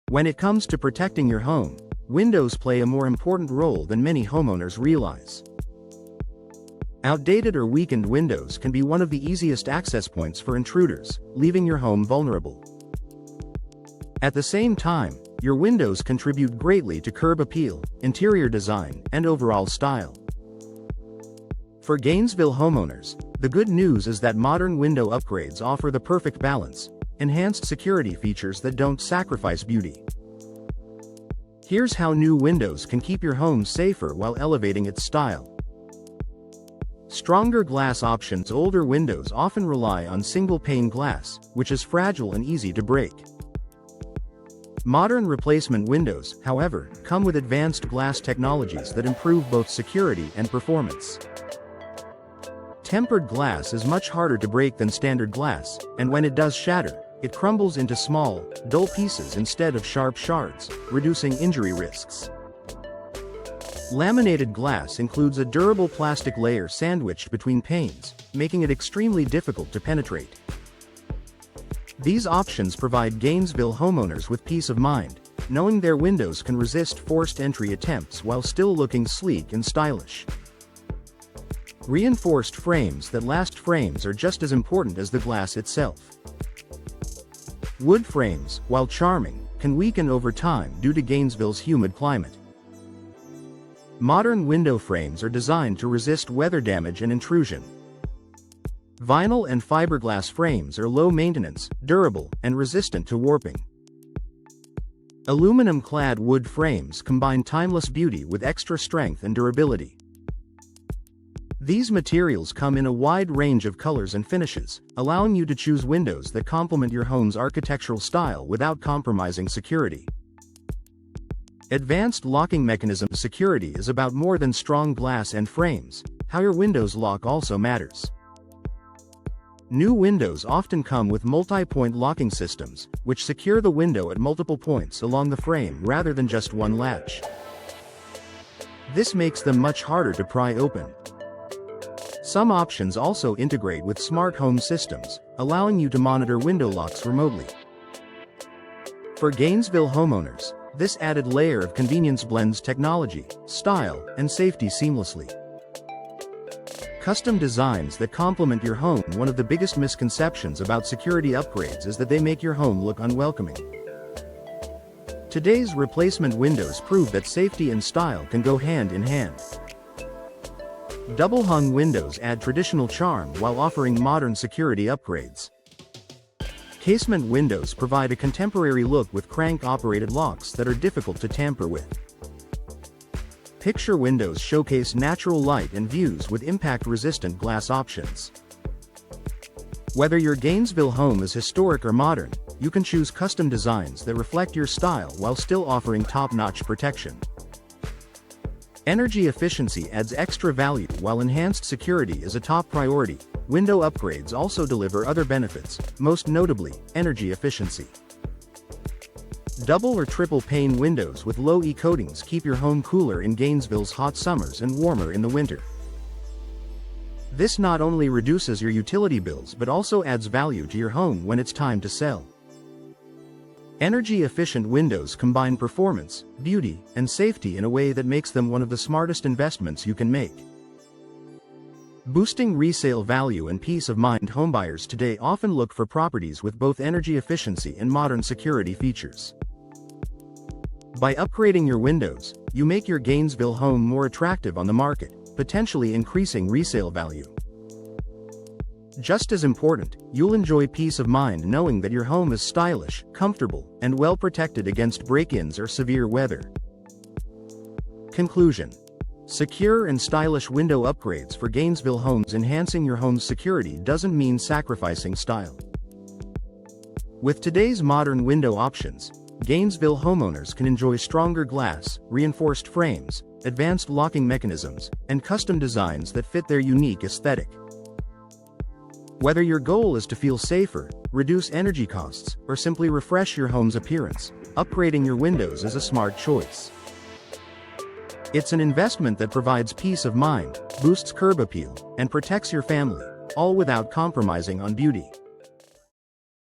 When it comes to protecting your home, windows play a more important role than many homeowners realize. Outdated or weakened windows can be one of the easiest access points for intruders, leaving your home vulnerable. At the same time, your windows contribute greatly to curb appeal, interior design, and overall style. For Gainesville homeowners, the good news is that modern window upgrades offer the perfect balance: enhanced security features that don't sacrifice beauty. Here's how new windows can keep your home safer while elevating its style. Stronger glass options. Older windows often rely on single-pane glass, which is fragile and easy to break. Modern replacement windows, however, come with advanced glass technologies that improve both security and performance. Tempered glass is much harder to break than standard glass, and when it does shatter, it crumbles into small, dull pieces instead of sharp shards, reducing injury risks. Laminated glass includes a durable plastic layer sandwiched between panes, making it extremely difficult to penetrate. These options provide Gainesville homeowners with peace of mind, knowing their windows can resist forced entry attempts while still looking sleek and stylish. Reinforced frames that last. Frames are just as important as the glass itself. Wood frames, while charming, can weaken over time due to Gainesville's humid climate. Modern window frames are designed to resist weather damage and intrusion. Vinyl and fiberglass frames are low maintenance, durable, and resistant to warping. Aluminum-clad wood frames combine timeless beauty with extra strength and durability. These materials come in a wide range of colors and finishes, allowing you to choose windows that complement your home's architectural style without compromising security. Advanced locking mechanism. Security is about more than strong glass and frames. How your windows lock also matters. New windows often come with multi-point locking systems, which secure the window at multiple points along the frame rather than just one latch. This makes them much harder to pry open. Some options also integrate with smart home systems, allowing you to monitor window locks remotely. For Gainesville homeowners, this added layer of convenience blends technology, style, and safety seamlessly. Custom designs that complement your home. One of the biggest misconceptions about security upgrades is that they make your home look unwelcoming. Today's replacement windows prove that safety and style can go hand in hand. Double-hung windows add traditional charm while offering modern security upgrades. Casement windows provide a contemporary look with crank-operated locks that are difficult to tamper with. Picture windows showcase natural light and views with impact-resistant glass options. Whether your Gainesville home is historic or modern, you can choose custom designs that reflect your style while still offering top-notch protection. Energy efficiency adds extra value while enhanced security is a top priority. Window upgrades also deliver other benefits, most notably, energy efficiency. Double or triple pane windows with low E coatings keep your home cooler in Gainesville's hot summers and warmer in the winter. This not only reduces your utility bills but also adds value to your home when it's time to sell. Energy-efficient windows combine performance, beauty, and safety in a way that makes them one of the smartest investments you can make. Boosting resale value and peace of mind. Homebuyers today often look for properties with both energy efficiency and modern security features. By upgrading your windows, you make your Gainesville home more attractive on the market, potentially increasing resale value. Just as important, you'll enjoy peace of mind knowing that your home is stylish, comfortable, and well protected against break-ins or severe weather. Conclusion: secure and stylish window upgrades for Gainesville homes. Enhancing your home's security doesn't mean sacrificing style. With today's modern window options, Gainesville homeowners can enjoy stronger glass, reinforced frames, advanced locking mechanisms, and custom designs that fit their unique aesthetic. Whether your goal is to feel safer, reduce energy costs, or simply refresh your home's appearance, upgrading your windows is a smart choice. It's an investment that provides peace of mind, boosts curb appeal, and protects your family, all without compromising on beauty.